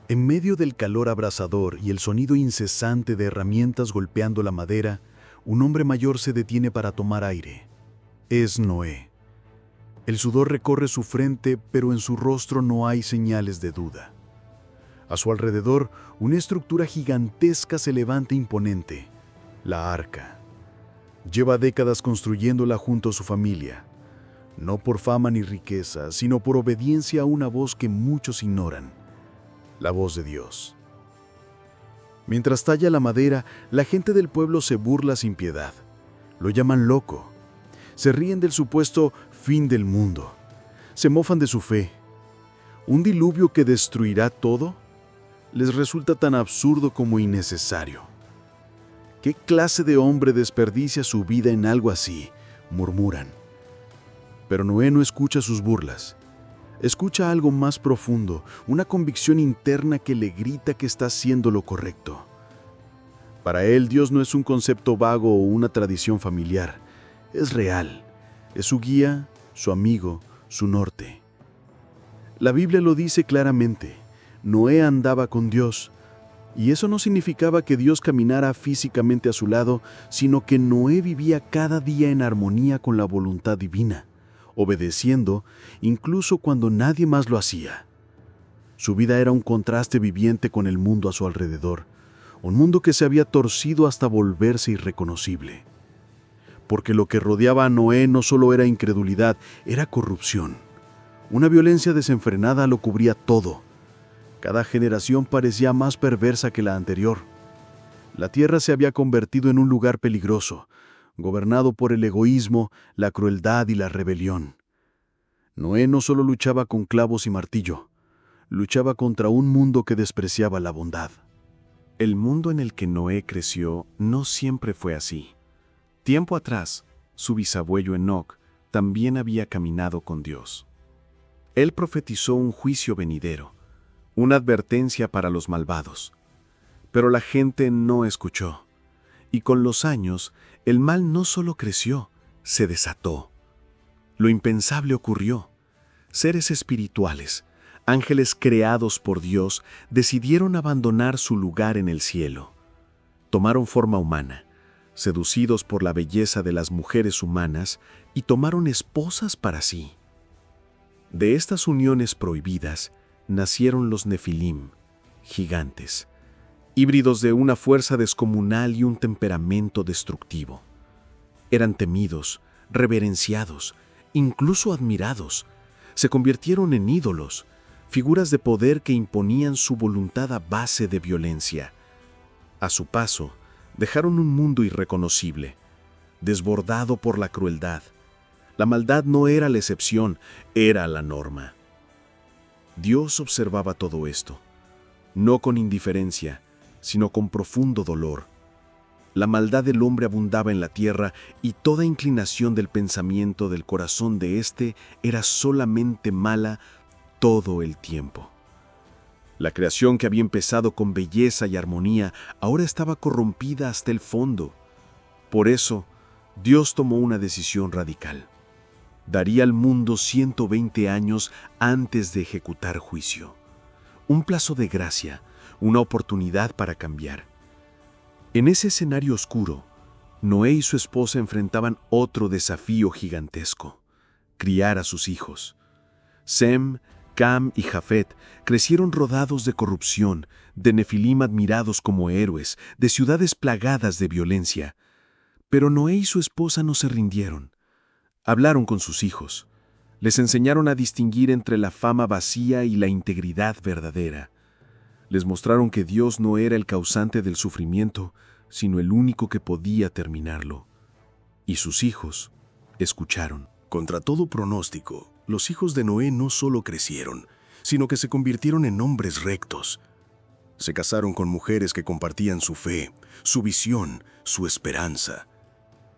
En medio del calor abrasador y el sonido incesante de herramientas golpeando la madera, un hombre mayor se detiene para tomar aire. Es Noé. El sudor recorre su frente, pero en su rostro no hay señales de duda. A su alrededor, una estructura gigantesca se levanta imponente, la arca. Lleva décadas construyéndola junto a su familia, no por fama ni riqueza, sino por obediencia a una voz que muchos ignoran, la voz de Dios. Mientras talla la madera, la gente del pueblo se burla sin piedad. Lo llaman loco. Se ríen del supuesto fin del mundo. Se mofan de su fe. ¿Un diluvio que destruirá todo? Les resulta tan absurdo como innecesario. ¿Qué clase de hombre desperdicia su vida en algo así?, murmuran. Pero Noé no escucha sus burlas. Escucha algo más profundo, una convicción interna que le grita que está haciendo lo correcto. Para él, Dios no es un concepto vago o una tradición familiar. Es real. Es su guía, su amigo, su norte. La Biblia lo dice claramente. Noé andaba con Dios. Y eso no significaba que Dios caminara físicamente a su lado, sino que Noé vivía cada día en armonía con la voluntad divina, obedeciendo incluso cuando nadie más lo hacía. Su vida era un contraste viviente con el mundo a su alrededor, un mundo que se había torcido hasta volverse irreconocible. Porque lo que rodeaba a Noé no solo era incredulidad, era corrupción. Una violencia desenfrenada lo cubría todo. Cada generación parecía más perversa que la anterior. La tierra se había convertido en un lugar peligroso, gobernado por el egoísmo, la crueldad y la rebelión. Noé no solo luchaba con clavos y martillo, luchaba contra un mundo que despreciaba la bondad. El mundo en el que Noé creció no siempre fue así. Tiempo atrás, su bisabuelo Enoc también había caminado con Dios. Él profetizó un juicio venidero, una advertencia para los malvados. Pero la gente no escuchó, y con los años, el mal no solo creció, se desató. Lo impensable ocurrió. Seres espirituales, ángeles creados por Dios, decidieron abandonar su lugar en el cielo. Tomaron forma humana, seducidos por la belleza de las mujeres humanas, y tomaron esposas para sí. De estas uniones prohibidas nacieron los Nefilim, gigantes, híbridos de una fuerza descomunal y un temperamento destructivo. Eran temidos, reverenciados, incluso admirados. Se convirtieron en ídolos, figuras de poder que imponían su voluntad a base de violencia. A su paso, dejaron un mundo irreconocible, desbordado por la crueldad. La maldad no era la excepción, era la norma. Dios observaba todo esto, no con indiferencia, sino con profundo dolor. La maldad del hombre abundaba en la tierra y toda inclinación del pensamiento del corazón de éste era solamente mala todo el tiempo. La creación que había empezado con belleza y armonía ahora estaba corrompida hasta el fondo. Por eso, Dios tomó una decisión radical. Daría al mundo 120 años antes de ejecutar juicio. Un plazo de gracia, una oportunidad para cambiar. En ese escenario oscuro, Noé y su esposa enfrentaban otro desafío gigantesco: criar a sus hijos. Sem, Cam y Jafet crecieron rodados de corrupción, de Nefilim admirados como héroes, de ciudades plagadas de violencia. Pero Noé y su esposa no se rindieron. Hablaron con sus hijos. Les enseñaron a distinguir entre la fama vacía y la integridad verdadera. Les mostraron que Dios no era el causante del sufrimiento, sino el único que podía terminarlo. Y sus hijos escucharon. Contra todo pronóstico, los hijos de Noé no solo crecieron, sino que se convirtieron en hombres rectos. Se casaron con mujeres que compartían su fe, su visión, su esperanza.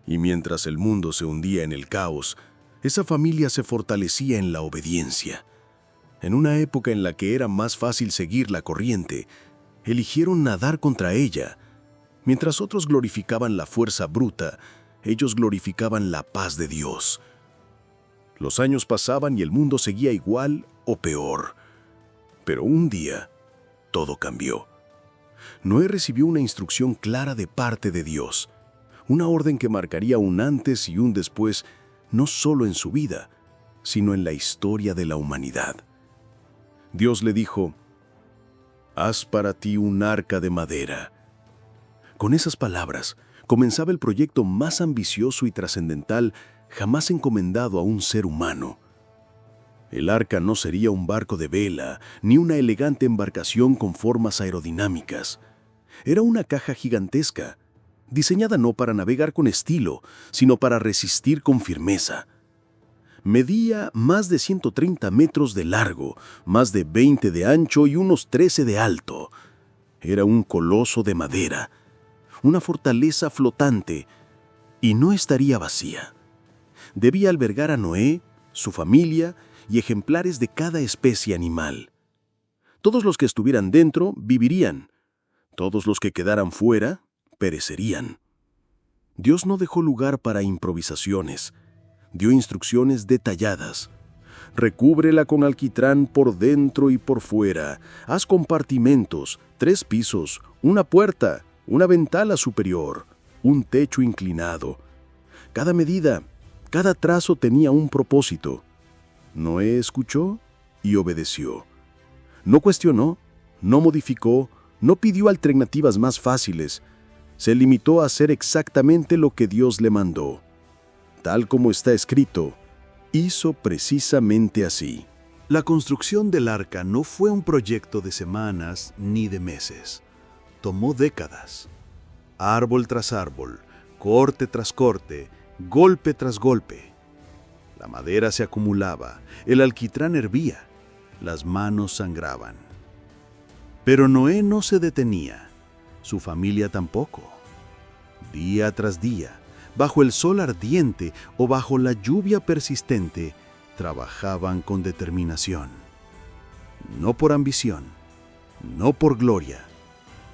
Y mientras el mundo se hundía en el caos, esa familia se fortalecía en la obediencia. En una época en la que era más fácil seguir la corriente, eligieron nadar contra ella. Mientras otros glorificaban la fuerza bruta, ellos glorificaban la paz de Dios. Los años pasaban y el mundo seguía igual o peor. Pero un día, todo cambió. Noé recibió una instrucción clara de parte de Dios, una orden que marcaría un antes y un después, no solo en su vida, sino en la historia de la humanidad. Dios le dijo: «Haz para ti un arca de madera». Con esas palabras, comenzaba el proyecto más ambicioso y trascendental jamás encomendado a un ser humano. El arca no sería un barco de vela, ni una elegante embarcación con formas aerodinámicas. Era una caja gigantesca, diseñada no para navegar con estilo, sino para resistir con firmeza. Medía más de 130 metros de largo, más de 20 de ancho y unos 13 de alto. Era un coloso de madera, una fortaleza flotante, y no estaría vacía. Debía albergar a Noé, su familia y ejemplares de cada especie animal. Todos los que estuvieran dentro vivirían. Todos los que quedaran fuera perecerían. Dios no dejó lugar para improvisaciones. Dio instrucciones detalladas. Recúbrela con alquitrán por dentro y por fuera. Haz compartimentos, 3 pisos, una puerta, una ventana superior, un techo inclinado. Cada medida, cada trazo tenía un propósito. Noé escuchó y obedeció. No cuestionó, no modificó, no pidió alternativas más fáciles. Se limitó a hacer exactamente lo que Dios le mandó. Tal como está escrito, hizo precisamente así. La construcción del arca no fue un proyecto de semanas ni de meses. Tomó décadas. Árbol tras árbol, corte tras corte, golpe tras golpe. La madera se acumulaba, el alquitrán hervía, las manos sangraban. Pero Noé no se detenía, su familia tampoco. Día tras día, bajo el sol ardiente o bajo la lluvia persistente, trabajaban con determinación. No por ambición, no por gloria,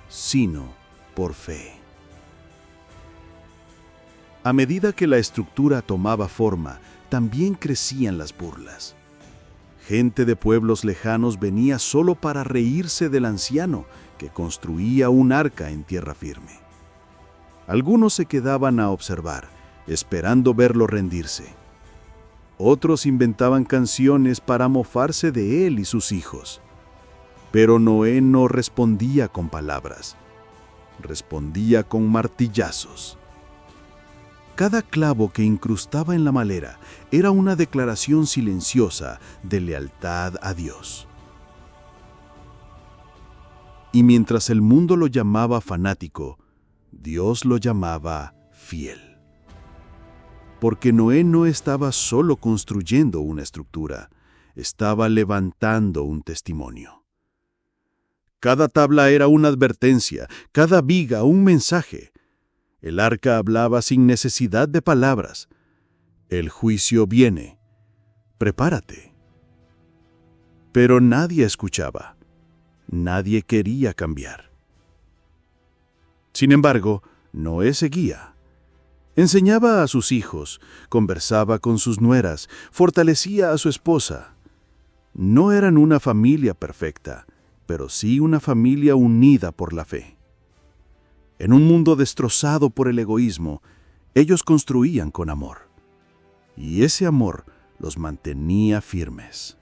sino por fe. A medida que la estructura tomaba forma, también crecían las burlas. Gente de pueblos lejanos venía solo para reírse del anciano que construía un arca en tierra firme. Algunos se quedaban a observar, esperando verlo rendirse. Otros inventaban canciones para mofarse de él y sus hijos. Pero Noé no respondía con palabras, respondía con martillazos. Cada clavo que incrustaba en la madera era una declaración silenciosa de lealtad a Dios. Y mientras el mundo lo llamaba fanático, Dios lo llamaba fiel. Porque Noé no estaba solo construyendo una estructura, estaba levantando un testimonio. Cada tabla era una advertencia, cada viga un mensaje. El arca hablaba sin necesidad de palabras. El juicio viene. Prepárate. Pero nadie escuchaba. Nadie quería cambiar. Sin embargo, Noé seguía. Enseñaba a sus hijos, conversaba con sus nueras, fortalecía a su esposa. No eran una familia perfecta, pero sí una familia unida por la fe. En un mundo destrozado por el egoísmo, ellos construían con amor. Y ese amor los mantenía firmes.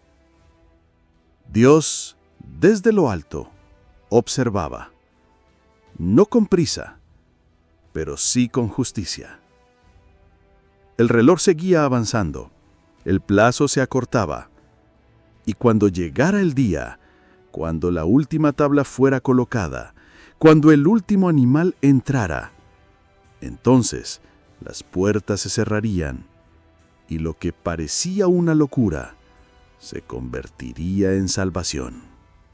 Dios, desde lo alto, observaba. No con prisa, pero sí con justicia. El reloj seguía avanzando, el plazo se acortaba, y cuando llegara el día, cuando la última tabla fuera colocada, cuando el último animal entrara, entonces las puertas se cerrarían y lo que parecía una locura se convertiría en salvación.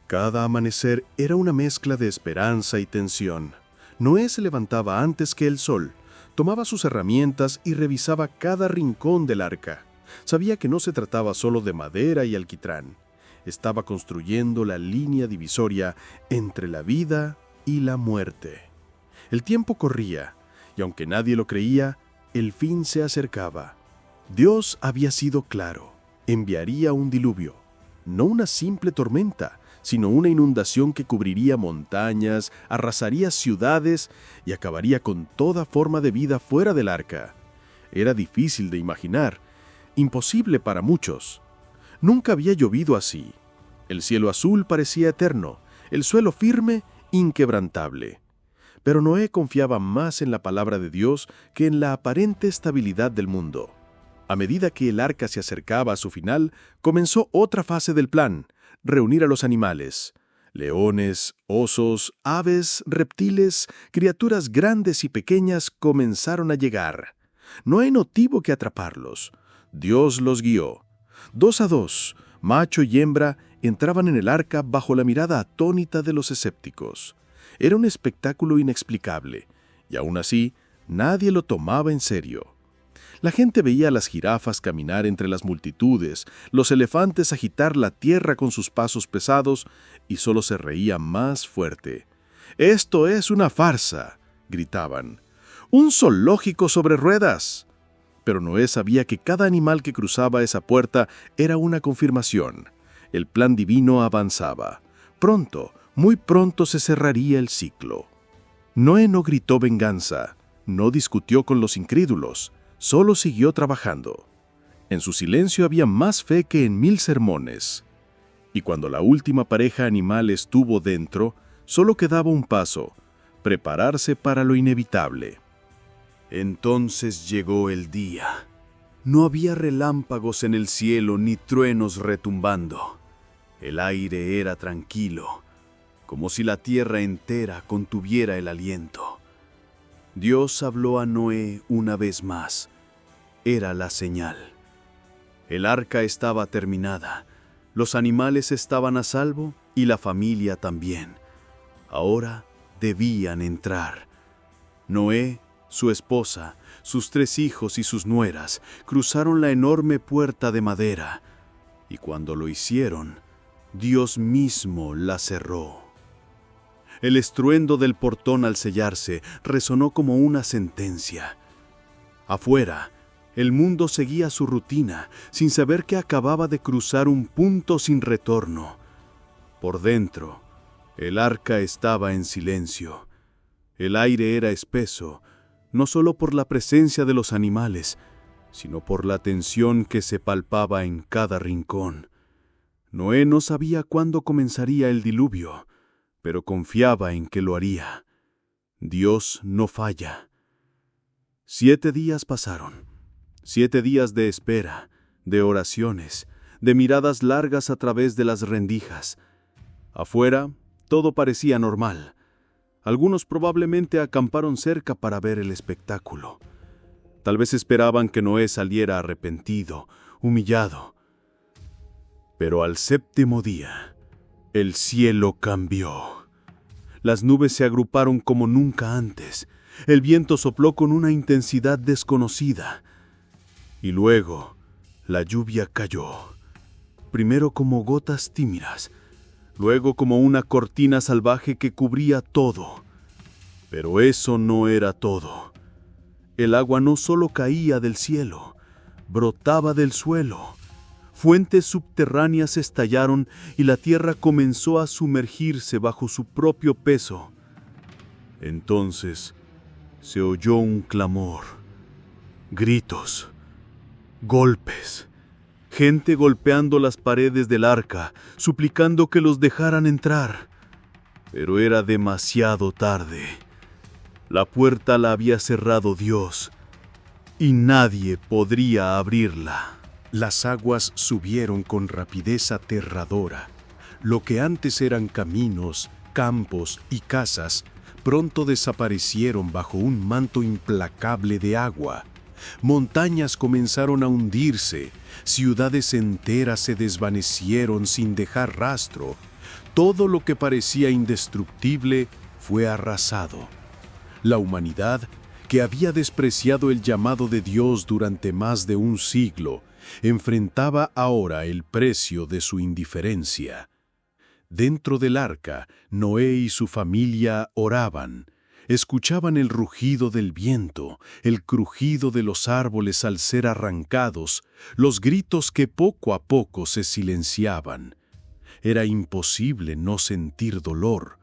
Cada amanecer era una mezcla de esperanza y tensión. Noé se levantaba antes que el sol, tomaba sus herramientas y revisaba cada rincón del arca. Sabía que no se trataba solo de madera y alquitrán. Estaba construyendo la línea divisoria entre la vida y la muerte. El tiempo corría, y aunque nadie lo creía, el fin se acercaba. Dios había sido claro. Enviaría un diluvio, no una simple tormenta, sino una inundación que cubriría montañas, arrasaría ciudades y acabaría con toda forma de vida fuera del arca. Era difícil de imaginar, imposible para muchos. Nunca había llovido así. El cielo azul parecía eterno, el suelo firme, inquebrantable. Pero Noé confiaba más en la palabra de Dios que en la aparente estabilidad del mundo. A medida que el arca se acercaba a su final, comenzó otra fase del plan: reunir a los animales. Leones, osos, aves, reptiles, criaturas grandes y pequeñas comenzaron a llegar. Noé no tuvo que atraparlos. Dios los guió. 2 a 2, macho y hembra, entraban en el arca bajo la mirada atónita de los escépticos. Era un espectáculo inexplicable, y aún así, nadie lo tomaba en serio. La gente veía a las jirafas caminar entre las multitudes, los elefantes agitar la tierra con sus pasos pesados, y solo se reía más fuerte. «¡Esto es una farsa!», gritaban. «¡Un zoológico sobre ruedas!». Pero Noé sabía que cada animal que cruzaba esa puerta era una confirmación. El plan divino avanzaba. Pronto, muy pronto se cerraría el ciclo. Noé no gritó venganza, no discutió con los incrédulos, solo siguió trabajando. En su silencio había más fe que en 1000 sermones. Y cuando la última pareja animal estuvo dentro, solo quedaba un paso: prepararse para lo inevitable. Entonces llegó el día. No había relámpagos en el cielo ni truenos retumbando. El aire era tranquilo, como si la tierra entera contuviera el aliento. Dios habló a Noé una vez más. Era la señal. El arca estaba terminada, los animales estaban a salvo y la familia también. Ahora debían entrar. Noé, su esposa, sus 3 hijos y sus nueras cruzaron la enorme puerta de madera, y cuando lo hicieron, Dios mismo la cerró. El estruendo del portón al sellarse resonó como una sentencia. Afuera, el mundo seguía su rutina, sin saber que acababa de cruzar un punto sin retorno. Por dentro, el arca estaba en silencio. El aire era espeso, no solo por la presencia de los animales, sino por la tensión que se palpaba en cada rincón. Noé no sabía cuándo comenzaría el diluvio, pero confiaba en que lo haría. Dios no falla. 7 días pasaron. 7 días de espera, de oraciones, de miradas largas a través de las rendijas. Afuera, todo parecía normal. Algunos probablemente acamparon cerca para ver el espectáculo. Tal vez esperaban que Noé saliera arrepentido, humillado. Pero al 7º día, el cielo cambió. Las nubes se agruparon como nunca antes. El viento sopló con una intensidad desconocida. Y luego, la lluvia cayó. Primero como gotas tímidas, luego como una cortina salvaje que cubría todo. Pero eso no era todo. El agua no solo caía del cielo, brotaba del suelo. Fuentes subterráneas estallaron y la tierra comenzó a sumergirse bajo su propio peso. Entonces se oyó un clamor, gritos, golpes, gente golpeando las paredes del arca, suplicando que los dejaran entrar. Pero era demasiado tarde. La puerta la había cerrado Dios y nadie podría abrirla. Las aguas subieron con rapidez aterradora. Lo que antes eran caminos, campos y casas, pronto desaparecieron bajo un manto implacable de agua. Montañas comenzaron a hundirse, ciudades enteras se desvanecieron sin dejar rastro. Todo lo que parecía indestructible fue arrasado. La humanidad, que había despreciado el llamado de Dios durante más de un siglo, enfrentaba ahora el precio de su indiferencia. Dentro del arca, Noé y su familia oraban. Escuchaban el rugido del viento, el crujido de los árboles al ser arrancados, los gritos que poco a poco se silenciaban. Era imposible no sentir dolor.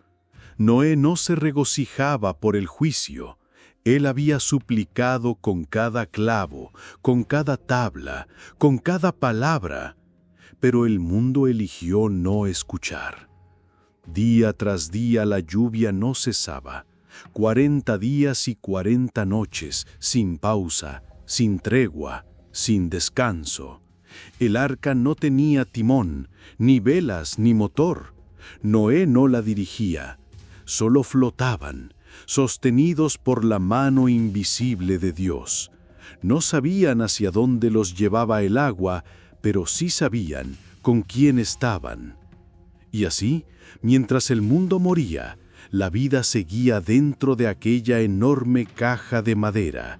Noé no se regocijaba por el juicio. Él había suplicado con cada clavo, con cada tabla, con cada palabra, pero el mundo eligió no escuchar. Día tras día la lluvia no cesaba, 40 días y 40 noches, sin pausa, sin tregua, sin descanso. El arca no tenía timón, ni velas, ni motor. Noé no la dirigía, solo flotaban, sostenidos por la mano invisible de Dios. No sabían hacia dónde los llevaba el agua, pero sí sabían con quién estaban. Y así, mientras el mundo moría, la vida seguía dentro de aquella enorme caja de madera.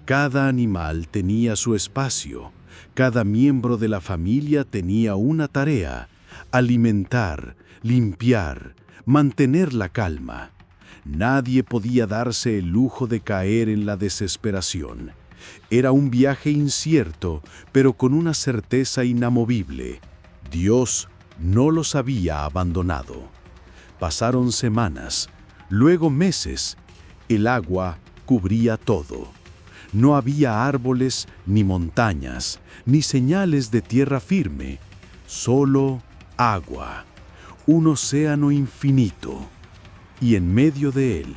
Cada animal tenía su espacio, cada miembro de la familia tenía una tarea: alimentar, limpiar, mantener la calma. Nadie podía darse el lujo de caer en la desesperación. Era un viaje incierto, pero con una certeza inamovible: Dios no los había abandonado. Pasaron semanas, luego meses. El agua cubría todo. No había árboles, ni montañas, ni señales de tierra firme. Solo agua, un océano infinito. Y en medio de él,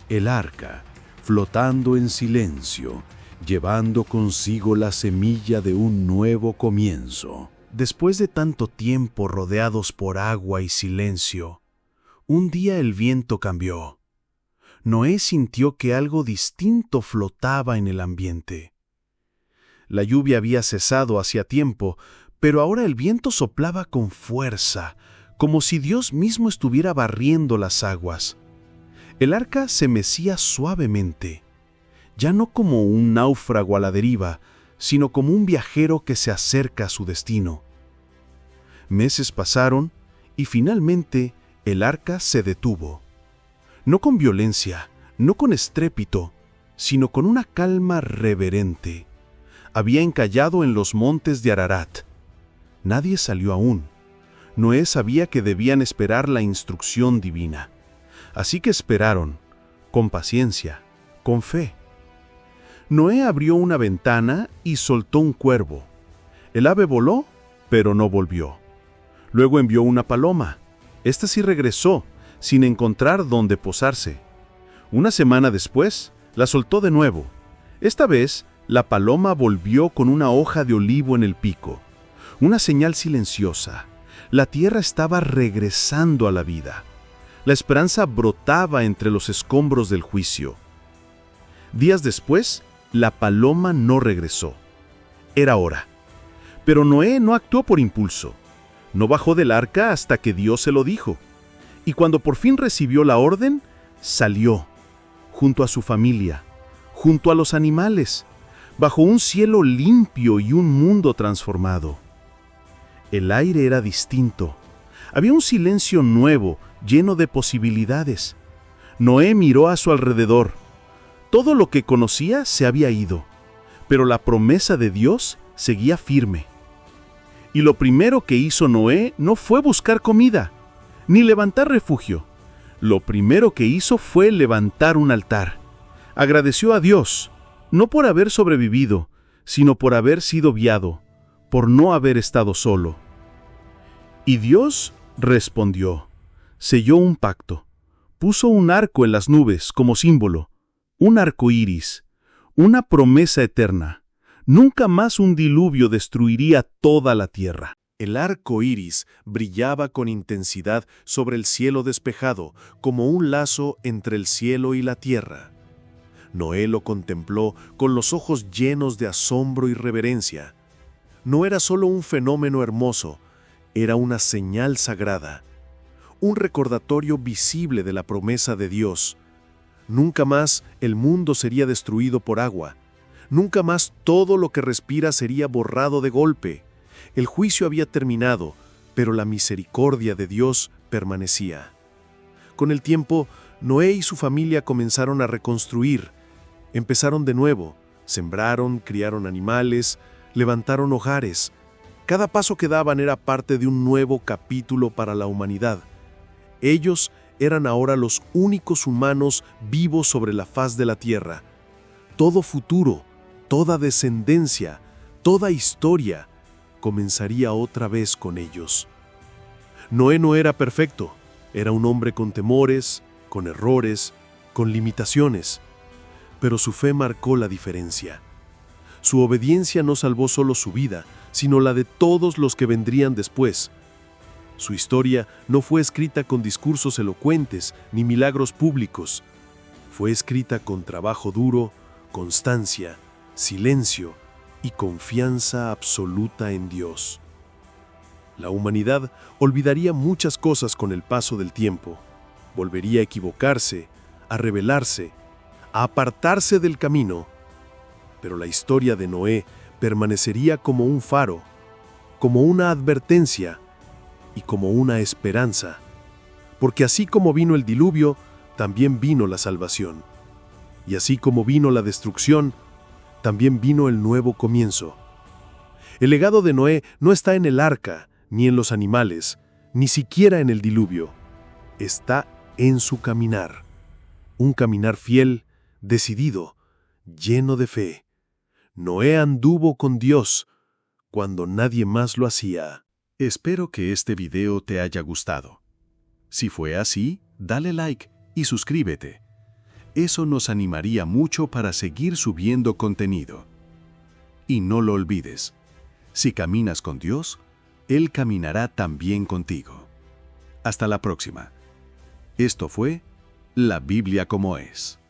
el arca, flotando en silencio, llevando consigo la semilla de un nuevo comienzo. Después de tanto tiempo rodeados por agua y silencio, un día el viento cambió. Noé sintió que algo distinto flotaba en el ambiente. La lluvia había cesado hacía tiempo, pero ahora el viento soplaba con fuerza, como si Dios mismo estuviera barriendo las aguas. El arca se mecía suavemente, ya no como un náufrago a la deriva, sino como un viajero que se acerca a su destino. Meses pasaron y finalmente el arca se detuvo. No con violencia, no con estrépito, sino con una calma reverente. Había encallado en los montes de Ararat. Nadie salió aún. Noé sabía que debían esperar la instrucción divina. Así que esperaron, con paciencia, con fe. Noé abrió una ventana y soltó un cuervo. El ave voló, pero no volvió. Luego envió una paloma. Esta sí regresó, sin encontrar dónde posarse. Una semana después, la soltó de nuevo. Esta vez, la paloma volvió con una hoja de olivo en el pico. Una señal silenciosa. La tierra estaba regresando a la vida. La esperanza brotaba entre los escombros del juicio. Días después, la paloma no regresó. Era hora. Pero Noé no actuó por impulso. No bajó del arca hasta que Dios se lo dijo. Y cuando por fin recibió la orden, salió, junto a su familia, junto a los animales, bajo un cielo limpio y un mundo transformado. El aire era distinto. Había un silencio nuevo, lleno de posibilidades. Noé miró a su alrededor. Todo lo que conocía se había ido, pero la promesa de Dios seguía firme. Y lo primero que hizo Noé no fue buscar comida, ni levantar refugio. Lo primero que hizo fue levantar un altar. Agradeció a Dios, no por haber sobrevivido, sino por haber sido guiado, por no haber estado solo. Y Dios respondió, selló un pacto, puso un arco en las nubes como símbolo, un arco iris, una promesa eterna. Nunca más un diluvio destruiría toda la tierra. El arco iris brillaba con intensidad sobre el cielo despejado, como un lazo entre el cielo y la tierra. Noé lo contempló con los ojos llenos de asombro y reverencia. No era solo un fenómeno hermoso, era una señal sagrada, un recordatorio visible de la promesa de Dios. Nunca más el mundo sería destruido por agua. Nunca más todo lo que respira sería borrado de golpe. El juicio había terminado, pero la misericordia de Dios permanecía. Con el tiempo, Noé y su familia comenzaron a reconstruir. Empezaron de nuevo, sembraron, criaron animales, levantaron hogares. Cada paso que daban era parte de un nuevo capítulo para la humanidad. Ellos eran ahora los únicos humanos vivos sobre la faz de la tierra. Todo futuro, toda descendencia, toda historia comenzaría otra vez con ellos. Noé no era perfecto, era un hombre con temores, con errores, con limitaciones, pero su fe marcó la diferencia. Su obediencia no salvó solo su vida, sino la de todos los que vendrían después. Su historia no fue escrita con discursos elocuentes ni milagros públicos. Fue escrita con trabajo duro, constancia, silencio y confianza absoluta en Dios. La humanidad olvidaría muchas cosas con el paso del tiempo. Volvería a equivocarse, a rebelarse, a apartarse del camino. Pero la historia de Noé permanecería como un faro, como una advertencia y como una esperanza. Porque así como vino el diluvio, también vino la salvación. Y así como vino la destrucción, también vino el nuevo comienzo. El legado de Noé no está en el arca, ni en los animales, ni siquiera en el diluvio. Está en su caminar. Un caminar fiel, decidido, lleno de fe. Noé anduvo con Dios cuando nadie más lo hacía. Espero que este video te haya gustado. Si fue así, dale like y suscríbete. Eso nos animaría mucho para seguir subiendo contenido. Y no lo olvides, si caminas con Dios, Él caminará también contigo. Hasta la próxima. Esto fue La Biblia como es.